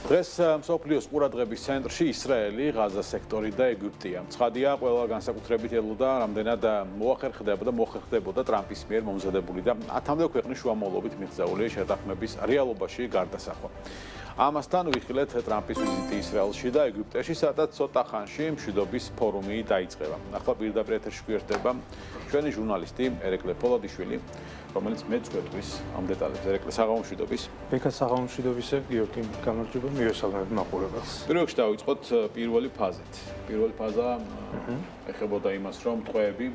დღეს მსოფლიოს ყურადღების ცენტრში ისრაელი, ღაზა სექტორი და ეგვიპტეა. ცხადია, ყველა განსაკუთრებით ელოდა, რამდენად მოახერხდებოდა ტრამპის მიერ მომზადებული და 10-მდე ქვეყნის შუამავლობით მიღწეული შეთანხმების რეალობაში გარდასახვა. ამასთან ვიხილეთ ტრამპის ვიზიტი ისრაელში და ეგვიპტეში, სადაც ცოტა ხანში მშვიდობის ფორუმი დაიწყება. ახლა პირდაპირ ეთერში გვერდება ჩვენი ჟურნალისტი ერეკლე ფოლადიშვილი, რომელიც მეც გვეტყვის ამ დეტალებს. ერეკლე, საღამომშვიდობის. ბექა საღამომშვიდობისა, გიორგი, გამარჯობა, მივესალმებ მაყურებელს. პირველ რიგში დავიწყოთ პირველი ფაზით. პირველი ფაზა ეხებოდა იმას, რომ ტყვეები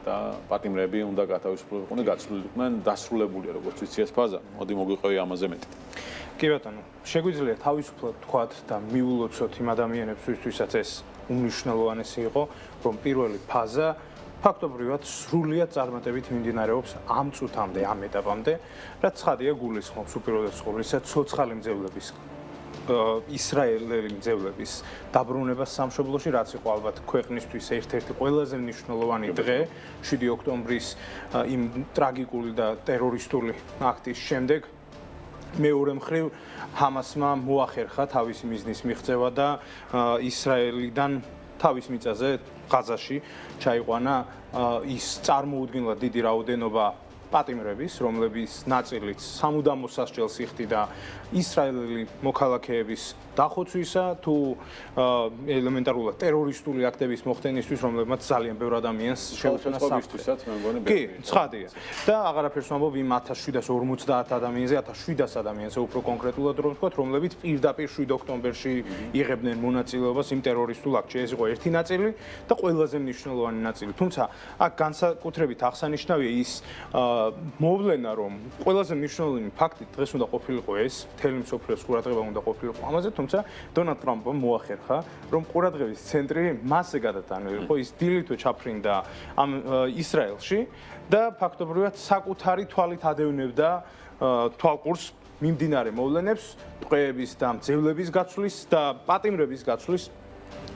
და პატიმრები უნდა გათავისუფლებულიყო, გაცვლილიყვნენ, დასრულებულია, როგორც ვიცი ეს ფაზა. მოდი მოგვიყვევი ამაზე მეტი. კი ბატონო, შეგვიძლია თავისუფლად თქვათ და მიულოცოთ იმ ადამიანებს, ვისთვისაც ეს უმნიშვნელოვანესი იყო, რომ პირველი ფაზა ფაქტობრივად სრულიად წარმატებით მიმდინარეობს ამ წუთამდე, ამ ეტაპამდე, რაც ცხადია გულისხმობს უპირველეს ყოვლისა ცოცხალი მძევლების ისრაელელი მძევლების დაბრუნებას სამშობლოში, რაც იყო ალბათ ქვეყნისთვის ერთ-ერთი ყველაზე მნიშვნელოვანი დღე 7 ოქტომბრის იმ ტრაგიკული და ტერორისტული აქტის შემდეგ. მეორე მხრივ ჰამასმა მოახერხა თავისი მიზნის მიღწევა და ისრაელიდან თავის მიწაზე ღაზაში ჩაიყვანა ის წარმოუდგენლად დიდი რაოდენობა პატიმრების, რომლების ნაწილიც სამუდამო სასჯელს იხდიდა ისრაელელი მოქალაქეების დახოცვისა თუ ელემენტარულად ტერორისტული აქტების მოხდენისთვის, რომლებმაც ძალიან ბევრ ადამიანს შეუწყნა საფრთხე. კი, ცხადია. და აღარაფერს ვამბობ იმ 1750 ადამიანზე, 1700 ადამიანზე უფრო კონკრეტულად რომ ვთქვათ, რომლებიც პირდაპირ 7 ოქტომბერში იღებდნენ მონაწილეობას იმ ტერორისტულ აქტში. ეს იყო ერთი ნაწილი და ყველაზე მნიშვნელოვანი ნაწილი. თუმცა აქ განსაკუთრებით აღსანიშნავია ის მოვლენა, რომ ყველაზე მნიშვნელოვანი ფაქტი დღეს უნდა ყოფილიყო ეს, მთელი მსოფლიოს ყურადღება უნდა ყოფილიყო ამაზე, თუმცა დონალდ ტრამპმა მოახერხა, რომ ყურადღების ცენტრი მასზე გადატანილიყო, ის დილითვე ჩაფრინდა ამ ისრაელში და ფაქტობრივად საკუთარი თვალით ადევნებდა თვალყურს მიმდინარე მოვლენებს, ტყვეების და მძევლების გაცვლის და პატიმრების გაცვლის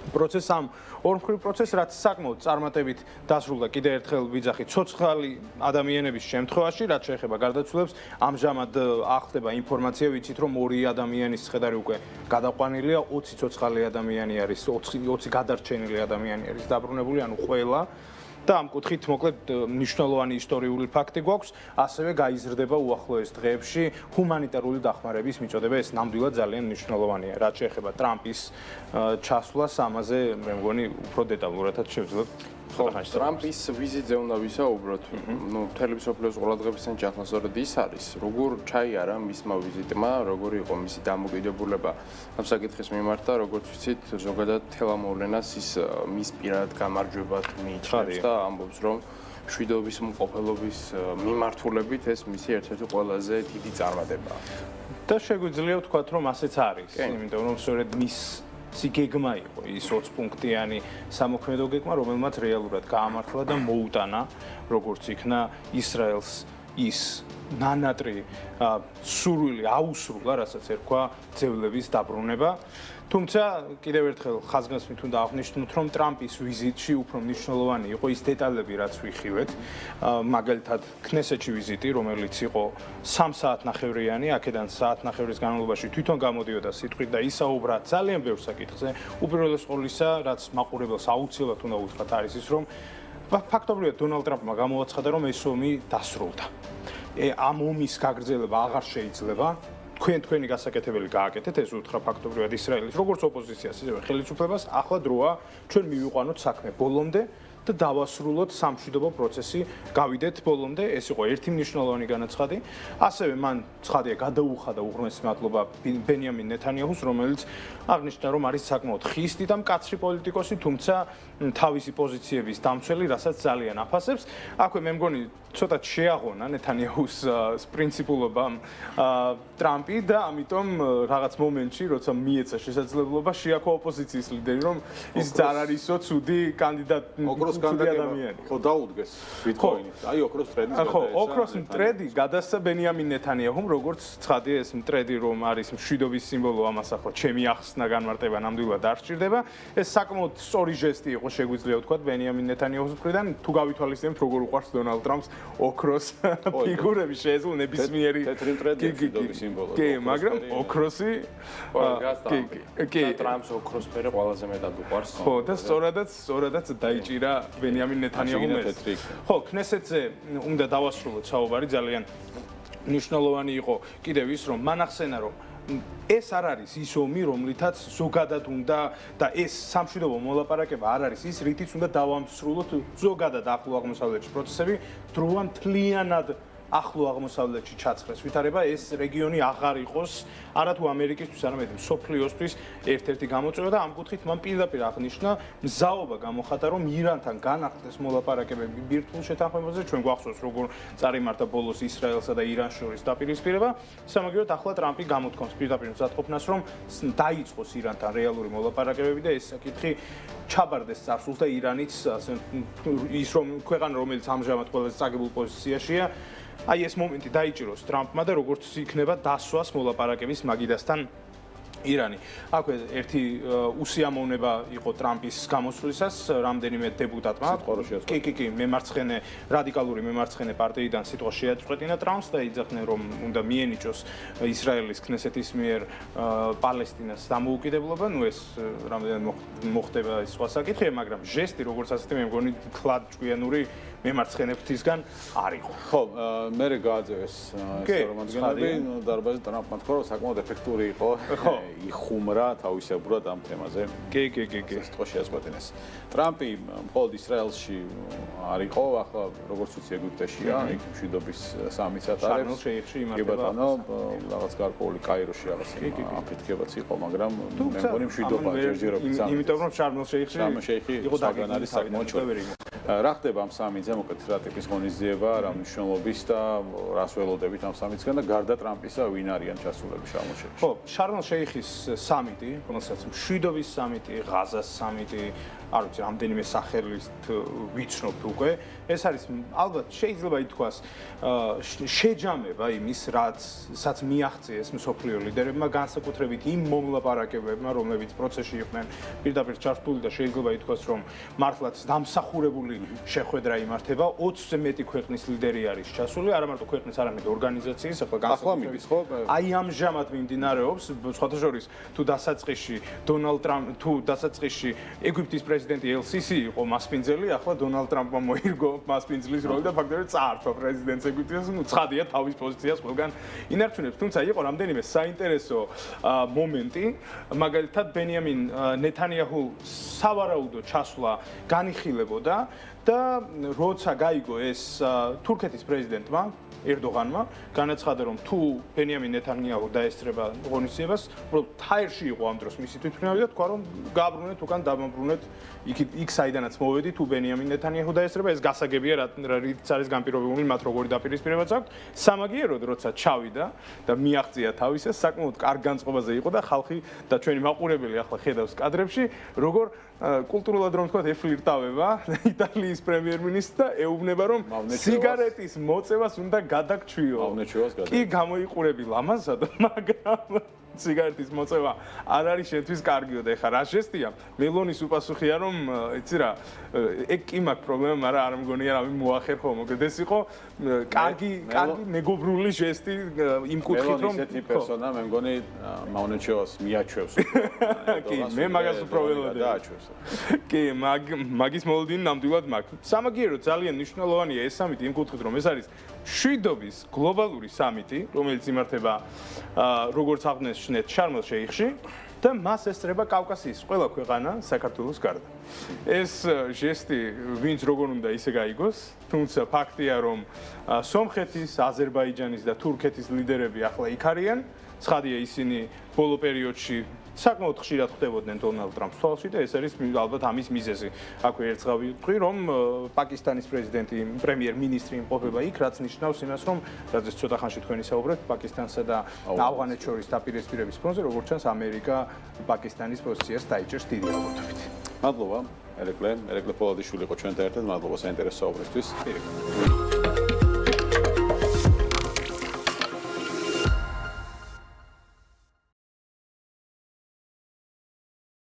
პროცესს, ამ ორმხრივ პროცესს, რაც საკმაოდ წარმატებით დასრულდა კიდევ ერთხელ ვიძახი ცოცხალი ადამიანების შემთხვევაში, რაც შეეხება გარდაცვლილებს. ამჟამად ახდება ინფორმაცია, ვიცით, რომ 2 ადამიანის ცხედარი უკვე გადაყვანილია, 20 ცოცხალი ადამიანი არის, 20 გადარჩენილი ადამიანი არის დაბრუნებული, ანუ ყველა. და ამ კუთხით მოკლედ მნიშვნელოვანი ისტორიული ფაქტი გვაქვს, ასევე გაიზრდება უახლოეს დღეებში ჰუმანიტარული დახმარების მიწოდება, ეს ნამდვილად ძალიან მნიშვნელოვანია. რაც შეეხება ტრამპის ჩასვლას, ამაზე მე მგონი უფრო დეტალურადაც შევძლებთ. ტრამპის ვიზიტზე უნდა ვისაუბროთ. მთელი მსოფლიოს ყურადღების ცენტრში ახლა სწორედ ის არის, როგორ ჩაიარა მისმა ვიზიტმა, როგორი იყო მისი დამოკიდებულება ამ საკითხის მიმართ და როგორც ვიცით, ზოგადად თელამოვლენას ის მის პირად გამარჯვებად მიიჩნევს და ამბობს, რომ მშვიდობის მყოფელობის მიმართულებით ეს მისი ერთ-ერთი ყველაზე დიდი წარმატებაა. და შეგვიძლია ვთქვათ, რომ ასეც არის, იმიტომ რომ სწორედ მის გეგმა იყო ის 20 პუნქტიანი სამოქმედო გეგმა, რომელმაც რეალურად გაამართლა და მოუტანა, როგორც იქნა ისრაელს ის ნანატრი სურვილი აუსრულა, რასაც ერქვა ძევლების დაბრუნება. თუმცა კიდევ ერთხელ ხაზგასმით უნდა აღნიშნოთ, რომ ტრამპის ვიზიტში უფრო მნიშვნელოვანი იყო ის დეტალები, რაც ვიხილეთ. მაგალითად, ქნესეთში ვიზიტი, რომელიც იყო 3 საათნახევრიანი, აქედან საათნახევრის განმავლობაში თვითონ გამოდიოდა სიტყვით და ისაუბრა ძალიან ბევრ საკითხზე. უპირველეს ყოვლისა, რაც მაყურებელს აუცილებლად უნდა უთხრათ, არის ის, რომ ფაქტობრივად დონალდ ტრამპმა გამოაცხადა, რომ ეს ომი დასრულდა. ამ ომის გაგრძელება აღარ შეიძლება. თქვენი გასაკეთებელი გააკეთეთ, ეს უთხრა ფაქტობრივად ისრაელის როგორც ოპოზიციას, ისევე ხელისუფლებას, ახლა დროა ჩვენ მივიყვანოთ საქმე ბოლომდე და დავასრულოთ სამშვიდობო პროცესი, გავიდეთ ბოლომდე, ეს იყო ერთი მნიშვნელოვანი განაცხადი. ასევე მან ცხადია გადაუხადა უღრმესი მადლობა ბენიამინ ნეთანიაჰუს, რომელიც აღნიშნა, რომ არის საკმაოდ ხისტი და მკაცრი პოლიტიკოსი, თუმცა თავისი პოზიციების დამცველი, რასაც ძალიან აფასებს. აქვე მე მგონი ცოტა შეაღონა ნეთანიაჰუს პრინციპულობამ ტრამპი და ამიტომ რაღაც მომენტში, როცა მიეცა შესაძლებლობა, შეაქვა ოპოზიციის ლიდერი, რომ ის არ არისო ცუდი კანდიდატი. ოქროს ადამიანი. ხო დაუდგეს ბიტკოინით. აი ოქროს ტრედის ხო, ოქროს მტრედი გადასცა ბენიამინ ნეთანიაჰუმ, როგორც ცხადია ეს მტრედი რომ არის მშვიდობის სიმბოლო, ამას ახლა ჩემი ახსნა განმარტება ნამდვილად არ სჭირდება. ეს საკმაოდ სწორი ჟესტი იყო, შეგვიძლია ვთქვათ ბენიამინ ნეთანიაჰუს მხრიდან, თუ გავითვალისწინებთ როგორ უყვარს დონალდ ტრამპს ოქროს ფიგურები შეეძლო ნებისმიერი თეთრი მტრედი მშვიდობის სიმბოლო. კი, მაგრამ ოქროსი კი, ტრამპს ოქროსფერი ყველაზე მეტად უყვარს. ხო, და სწორადაც დაიჭირა ბენიამინ ნეთანიაჰუმ ეს. ხო, ქნესეთზე უნდა დავასრულოთ საუბარი, ძალიან მნიშვნელოვანი იყო კიდევ ის, რომ მან ახსენა, რომ ეს არ არის ის ომი, რომლითაც ზოგადად უნდა და ეს სამშვიდობო მოლაპარაკება არ არის ის, რითიც უნდა დავამსრულოთ ზოგადად ახლო აღმოსავლეთის პროცესები, დროა მთლიანად ახლო აღმოსავლეთში ჩაცხრეს ვითარება, ეს რეგიონი აღარ იყოს არათუ ამერიკისთვის, არამედ მსოფლიოსთვის ერთ-ერთი გამოწვევა და ამ კუთხით მან პირდაპირ აღნიშნა მზაობა გამოხატა, რომ ირანთან განახლდეს მოლაპარაკებები ბირთვულ შეთანხმებაზე, ჩვენ გვახსოვს როგორ წარიმართა ბოლოს ისრაელსა და ირანს შორის დაპირისპირება, სამაგიეროდ ახლა ტრამპი გამოთქვამს პირდაპირ მზადყოფნას, რომ დაიწყოს ირანთან რეალური მოლაპარაკებები და ეს საკითხი ჩაბარდეს წარსულს და ირანიც ის რომ ქვეყანა რომელიც ამჟამად ყველაზე წაგებულ პოზიციაშია აი ეს მომენტი დაიჭიროს ტრამპმა და როგორც იქნება დასვას მოლაპარაკების მაგიდასთან ირანი. აქვე ერთი უსიამოვნება იყო ტრამპის გამოსვლისას რამდენიმე დეპუტატმა. კი, მემარცხენე რადიკალური მემარცხენე პარტიიდან სიტყვა შეაწყვეტინა ტრამპს და იძახდნენ რომ უნდა მიენიჭოს ისრაელის ქნესეთის მიერ პალესტინას დამოუკიდებლობა. ნუ ეს რამდენად მოხდება ეს სხვა საკითხია, მაგრამ ჟესტი როგორც ასეთი მე მგონი კლად ჭკვიანური მემარცხენე ფრთისგან არ იყო. ხო, მე გააძევეს წარმომადგენლები დარბაზი ტრამპმა თქვა რომ საკმაოდ ეფექტური იყო. იხუმრა თავისებურად ამ თემაზე. კი. სიტყვა შეაწყვეტინეს. ტრამპი მხოლოდ ისრაელში არ იყო, ახლა როგორც ვიცი ეგვიპტეშია, იქ მშვიდობის სამიც ატარებს. კი ბატონო, რაღაც გარკვეული კაიროში რაღაც აფეთქებაც იყო, მაგრამ მე მგონი მშვიდობა ჯერჯერობით. იმიტომ რომ შარმელ-შეიხი იყო დაგან არის საკმაოდ ჩვენი. რა ხდება ამ სამიზე, მოკლედ რა ტიპის ღონისძიება, რა მნიშვნელობის და რას ველოდებით ამ სამიცგან და გარდა ტრამპისა ვინ არიან ჩასულები შარმელ-შეიხში? ხო, შარმელ-შეიხის სამიტი, რომელსაც მშვიდობის სამიტი, ღაზას სამიტი, არ ვიცი, რამდენიმე სახელით ვიცნობთ უკვე. ეს არის ალბათ შეიძლება ითქვას შეჯამება იმის, რაც მიაღწიეს მსოფლიო ლიდერებმა, განსაკუთრებით იმ მომლაპარაკებებმა, რომლებიც პროცესში იყვნენ პირდაპირ ჩართული და შეიძლება ითქვას, რომ მართლაც დამსახურებული შეხვედრა იმართება, 20-ზე მეტი ქვეყნის ლიდერი არის ჩასული, არა მარტო ქვეყნის, არამედ ორგანიზაციის, ახლა განსაკუთრებით ხო? აი ამჟამად მიმდინარეობს, სხვათა შორის, თუ დასაწყისში დონალდ ტრამპ, თუ დასაწყისში ეგვიპტის პრეზიდენტი ელ-სისი იყო მასპინძელი, ახლა დონალდ ტრამპმა მოირგო მასპინძლის როლი და ფაქტობრივად წაართვა პრეზიდენტს ეგვიპტეს, ნუ ცხადია თავის პოზიციას ყველგან ინარჩუნებს, თუმცა იყო რამდენიმე საინტერესო მომენტი, მაგალითად ბენიამინ ნეთანიაჰუ სავარაუდო ჩასვლა განიხილებოდა და როცა გაიგო ეს თურქეთის პრეზიდენტმა ერდოღანმა განაცხადა რომ თუ ბენიამინ ნეთანიაჰუ დაესწრება ღონისძიებას, უბრალოდ თაერში იყო ამ დროს მისი თვითმფრინავი და თქვა რომ გააბრუნეთ უკან დამაბრუნეთ იქ საიდანაც მოვედი თუ ბენიამინ ნეთანიაჰუ დაესწრება, ეს გასაგებია რითიც არის განპირობებული მათ როგორი დაპირისპირებაც აქვს. სამაგიეროდ როცა ჩავიდა და მიაღწია თავისას, საკმაოდ კარგ განწყობაზე იყო და ხალხი და ჩვენი მაყურებელი ახლა ხედავს კადრებში, როგორ კულტურულად რომ თქვა ეფლირტავება იტალიის პრემიერ-მინისტრს და ეუბნება რომ სიგარეტის მოწევას უნდა გადაგჩვიო. კი გამოიყურები ლამაზად, მაგრამ სიგარეტის მოწევა არ არის შენთვის კარგიო და ეხლა რა ჟესტია? მელონის უპასუხია რომ იცი რა, ეგ კი მაქვს პრობლემა, მაგრამ არ მგონია რა მოახერხო, მოკლედ ეს იყო კარგი მეგობრული ჟესტი იმ კუთხით რომ ესეთი პერსონა მე მგონი მაუნეჩოს მიაჩვევს. კი, მე მაგას უპრობლემად დააჩვევს. კი, მაგის მოლოდინი ნამდვილად მაქვს. სამაგიეროდ ძალიან მნიშვნელოვანია ეს სამიტი იმ კუთხით რომ ეს არის მშვიდობის გლობალური სამიტი, რომელიც იმართება როგორც აღნიშნეთ შარმელ-შეიხში და მას ესწრება კავკასიის ყველა ქვეყანა საქართველოს გარდა. ეს ჟესტი ვინც როგორ უნდა ისე გაიგოს, თუმცა ფაქტია რომ სომხეთის, აზერბაიჯანის და თურქეთის ლიდერები ახლა იქ არიან, ცხადია ისინი ბოლო პერიოდში საკმაოდ ხშირად ხდებოდნენ დონალდ ტრამპს თვალში და ეს არის ალბათ ამის მიზეზი. აქვე ერთხელ ვიტყვი რომ პაკისტანის პრეზიდენტი, პრემიერ-მინისტრი იმყოფება იქ, რაც ნიშნავს იმას, რომ რადგან ცოტა ხანში თქვენი საუბრობთ პაკისტანსა და ავღანეთს შორის დაპირისპირების ფონზე, როგორც ჩანს ამერიკა პაკისტანის პოზიციას დაიჭერს დიდი ალბათობით. მადლობა. ერეკლე პოლაδιშვილი იყო ჩვენთან ერთად. მადლობა საინტერესო საუბრისთვის.